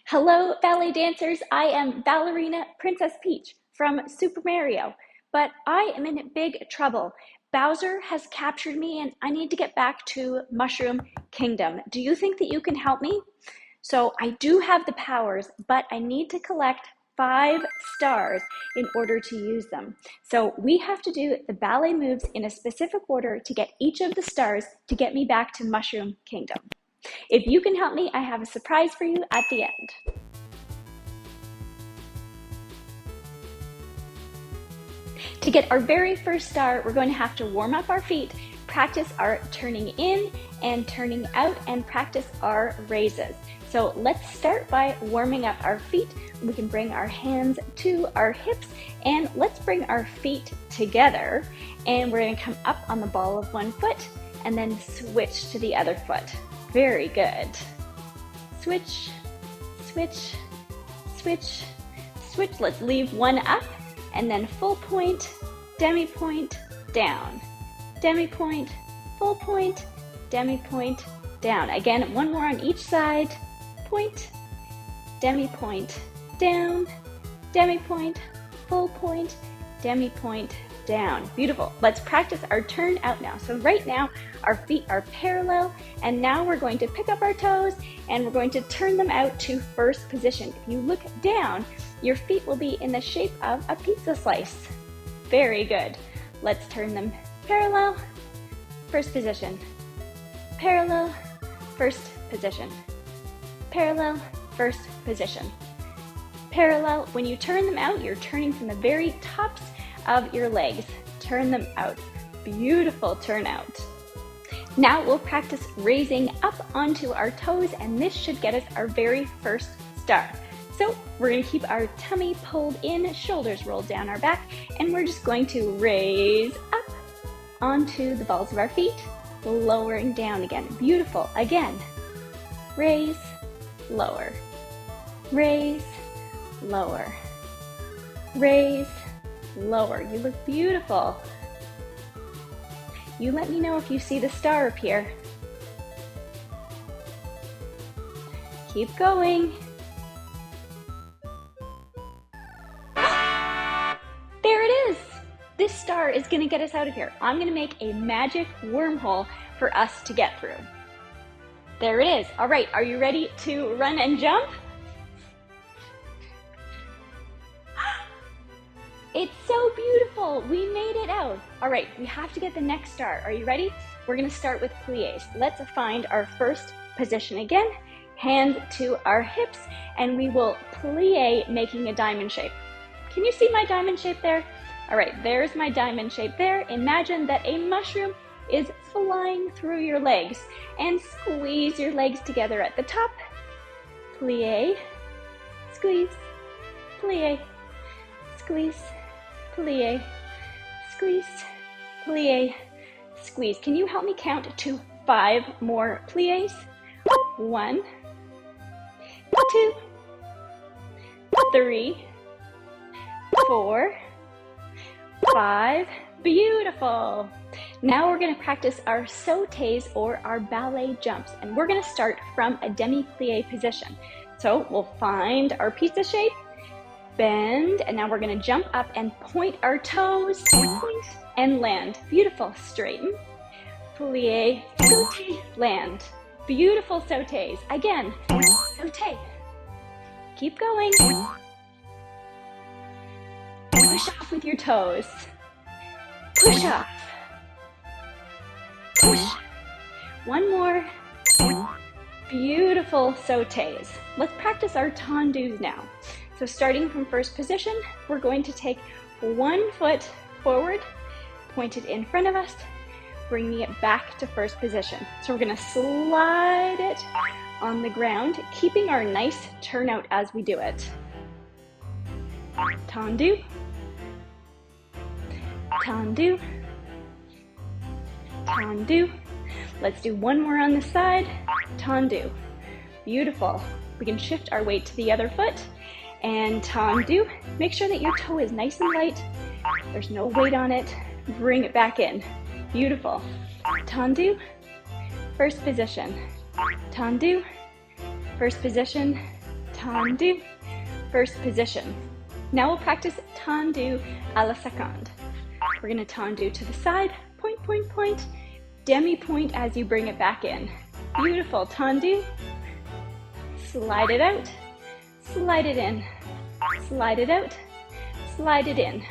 Hello, ballet dancers. I am ballerina Princess Peach from Super Mario, but I am in big trouble. Bowser has captured me and I need to get back to Mushroom Kingdom. Do you think that you can help me? So I do have the powers, but I need to collect 5 stars in order to use them. So we have to do the ballet moves in a specific order to get each of the stars to get me back to Mushroom Kingdom. If you can help me, I have a surprise for you at the end. To get our very first star, we're going to have to warm up our feet, practice our turning in and turning out, and practice our raises. So let's start by warming up our feet. We can bring our hands to our hips and let's bring our feet together. And we're going to come up on the ball of one foot and then switch to the other foot. Very good. Switch, switch, switch, switch. Let's leave one up and then full point, demi point, down. Demi point, full point, demi point, down. Again, one more on each side. Point, demi point, down, demi point, full point, demi point, down. Beautiful. Let's practice our turn out now. So right now, our feet are parallel, and now we're going to pick up our toes and we're going to turn them out to first position. If you look down, your feet will be in the shape of a pizza slice. Very good. Let's turn them parallel, first position, parallel, first position, parallel, first position, parallel. When you turn them out, you're turning from the very tops of your legs. Turn them out. Beautiful turnout. Now we'll practice raising up onto our toes, and this should get us our very first star. So we're going to keep our tummy pulled in, shoulders rolled down our back, and we're just going to raise up onto the balls of our feet, lowering down again. Beautiful. Again, raise, lower, raise, lower, raise, lower. You look beautiful. You let me know if you see the star appear. Keep going. There it is. This star is going to get us out of here. I'm going to make a magic wormhole for us to get through. There it is. All right, are you ready to run and jump? It's so beautiful. We made it out. All right, we have to get the next star. Are you ready? We're going to start with plies. Let's find our first position again. Hands to our hips, and we will plie, making a diamond shape. Can you see my diamond shape there? All right, there's my diamond shape there. Imagine that a mushroom is flying through your legs, and squeeze your legs together at the top. Plie, squeeze, plie, squeeze, plie, squeeze, plie, squeeze. Can you help me count to 5 more plies? 1, 2, 3, 4, 5. Beautiful. Now we're going to practice our sautés or our ballet jumps, and we're going to start from a demi-plie position. So we'll find our pizza shape, bend, and now we're going to jump up and point our toes, point and land. Beautiful. Straighten, plie, sauté, land. Beautiful sautés. Again, sauté. Keep going. Push off with your toes. Push off. Push. One more. Beautiful sautés. Let's practice our tandoos now. So starting from first position, we're going to take 1 foot forward, pointed in front of us, bringing it back to first position. So we're going to slide it on the ground, keeping our nice turnout as we do it. Tandoo, tandoo, tandoo. Let's do one more on the side. Tandoo. Beautiful. We can shift our weight to the other foot and tandoo. Make sure that your toe is nice and light. There's no weight on it. Bring it back in. Beautiful. 1st position, Tandoos, 1st position, Tendu, first position. Now we'll practice tendu à la seconde. We're going to tendu to the side, point, point, point, demi-point as you bring it back in. Beautiful, tendu. Slide it out, slide it in, slide it out, slide it in.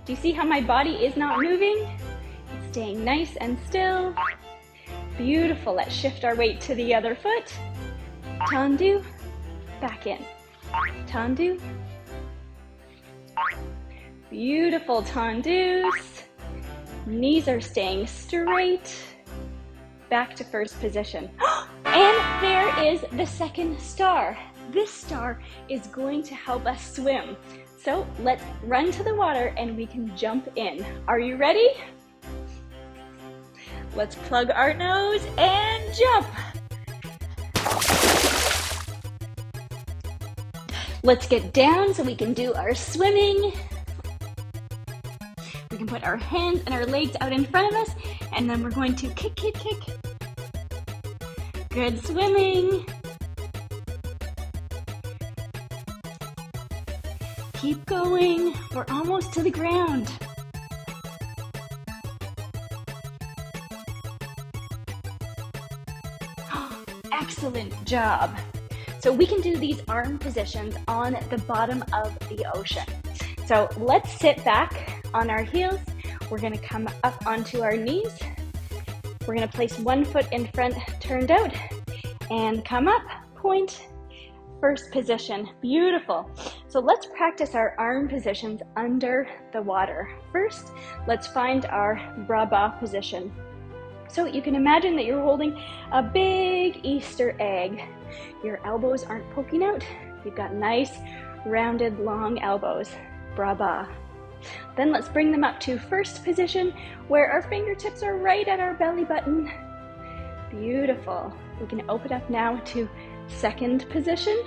Do you see how my body is not moving? It's staying nice and still. Beautiful, let's shift our weight to the other foot. Tendu, back in. Tendu. Beautiful, tendoos. Knees are staying straight. Back to first position. And there is the second star. This star is going to help us swim. So let's run to the water and we can jump in. Are you ready? Let's plug our nose and jump. Let's get down so we can do our swimming. We can put our hands and our legs out in front of us, and then we're going to kick, kick, kick. Good swimming. Keep going. We're almost to the ground. Excellent job. So we can do these arm positions on the bottom of the ocean. So let's sit back on our heels. We're going to come up onto our knees. We're going to place one foot in front, turned out, and come up, point, first position. Beautiful. So let's practice our arm positions under the water. First, let's find our bras bas position. So you can imagine that you're holding a big Easter egg. Your elbows aren't poking out. You've got nice, rounded, long elbows. Bras bas. Then let's bring them up to first position where our fingertips are right at our belly button. Beautiful. We can open up now to second position.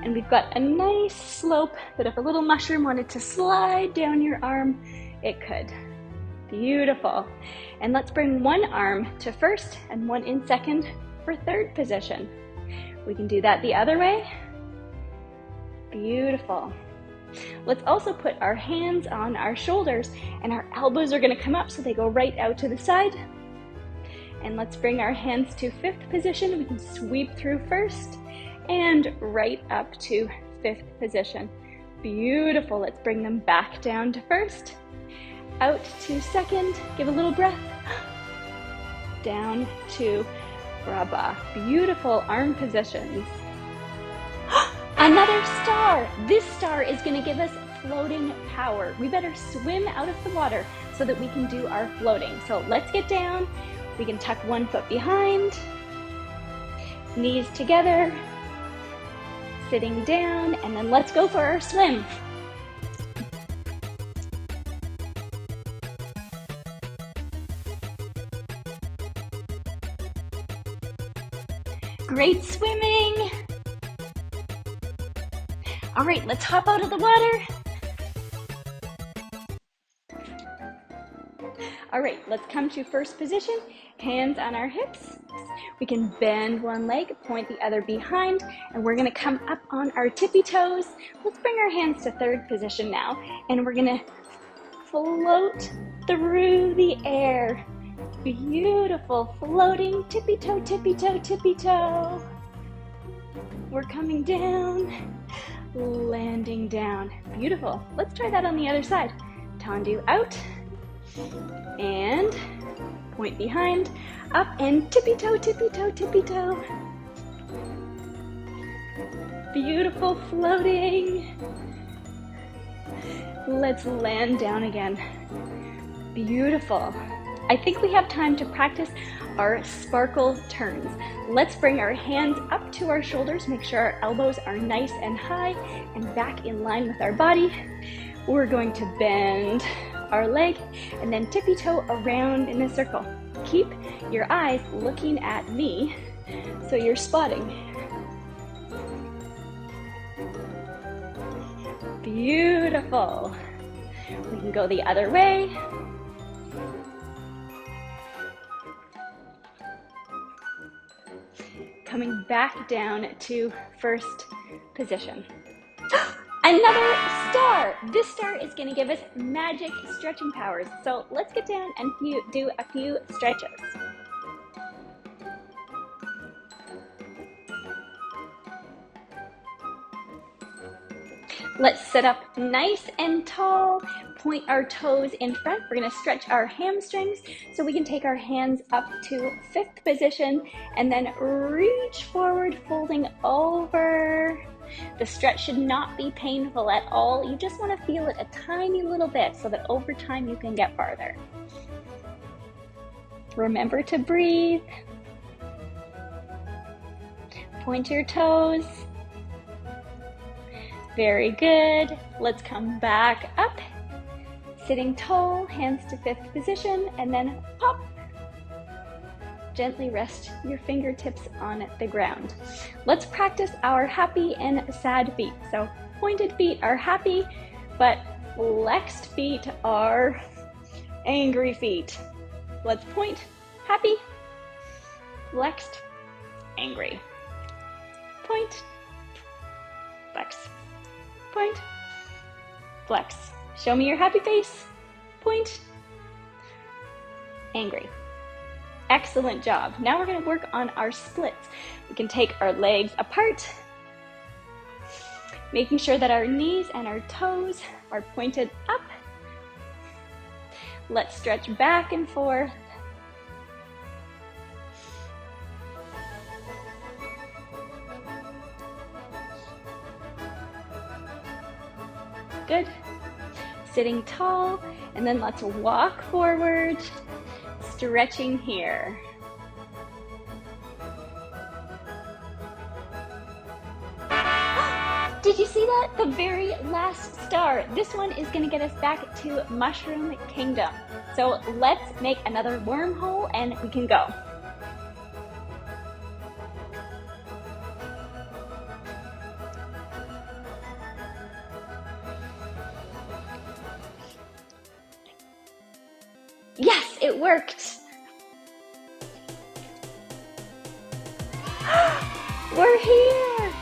And we've got a nice slope that if a little mushroom wanted to slide down your arm, it could. Beautiful. And let's bring one arm to first and one in second for third position. We can do that the other way. Beautiful. Let's also put our hands on our shoulders and our elbows are going to come up so they go right out to the side. And let's bring our hands to fifth position. We can sweep through first and right up to fifth position. Beautiful. Let's bring them back down to first. Out to second, give a little breath, down to bras bas. Beautiful arm positions. Another star. This star is going to give us floating power. We better swim out of the water so that we can do our floating. So let's get down. We can tuck one foot behind, knees together, sitting down, and then let's go for our swim. Great swimming. All right, let's hop out of the water. All right, let's come to first position, hands on our hips. We can bend one leg, point the other behind, and we're gonna come up on our tippy toes. Let's bring our hands to third position now, and we're gonna float through the air. Beautiful, floating, tippy toe, tippy toe, tippy toe. We're coming down, landing down. Beautiful. Let's try that on the other side. Tendu out, and point behind, up, and tippy toe, tippy toe, tippy toe. Beautiful, floating. Let's land down again. Beautiful. I think we have time to practice our sparkle turns. Let's bring our hands up to our shoulders, make sure our elbows are nice and high and back in line with our body. We're going to bend our leg and then tippy toe around in a circle. Keep your eyes looking at me so you're spotting. Beautiful. We can go the other way. coming back down to first position. Another star. This star is going to give us magic stretching powers. So let's get down and do a few stretches. Let's sit up nice and tall, point our toes in front. We're gonna stretch our hamstrings so we can take our hands up to fifth position and then reach forward, folding over. The stretch should not be painful at all. You just wanna feel it a tiny little bit so that over time you can get farther. Remember to breathe. Point your toes. Very good. Let's come back up. Sitting tall, hands to fifth position, and then pop. Gently rest your fingertips on the ground. Let's practice our happy and sad feet. So pointed feet are happy, but flexed feet are angry feet. Let's point, happy, flexed, angry. Point, flex. Point, flex. Show me your happy face. Point, angry. Excellent job. Now we're going to work on our splits. We can take our legs apart, making sure that our knees and our toes are pointed up. Let's stretch back and forth. Good. Sitting tall, and then let's walk forward, stretching here. Did you see that? The very last star. This one is going to get us back to Mushroom Kingdom. So let's make another wormhole and we can go. Yes, it worked. We're here.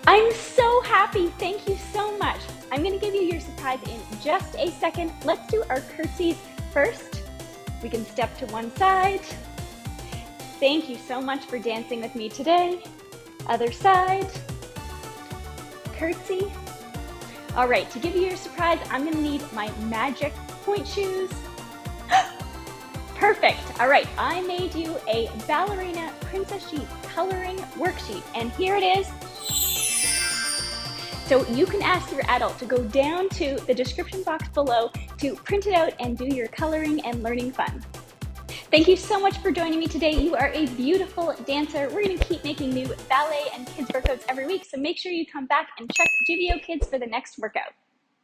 I'm so happy. Thank you so much. I'm going to give you your surprise in just a second. Let's do our curtsies first. We can step to one side. Thank you so much for dancing with me today. Other side. Curtsy. All right, to give you your surprise, I'm going to need my magic point shoes. Perfect. All right, I made you a ballerina princess sheet coloring worksheet, and here it is. So you can ask your adult to go down to the description box below to print it out and do your coloring and learning fun. Thank you so much for joining me today. You are a beautiful dancer. We're going to keep making new ballet and kids workouts every week, so make sure you come back and check GVO Kids for the next workout.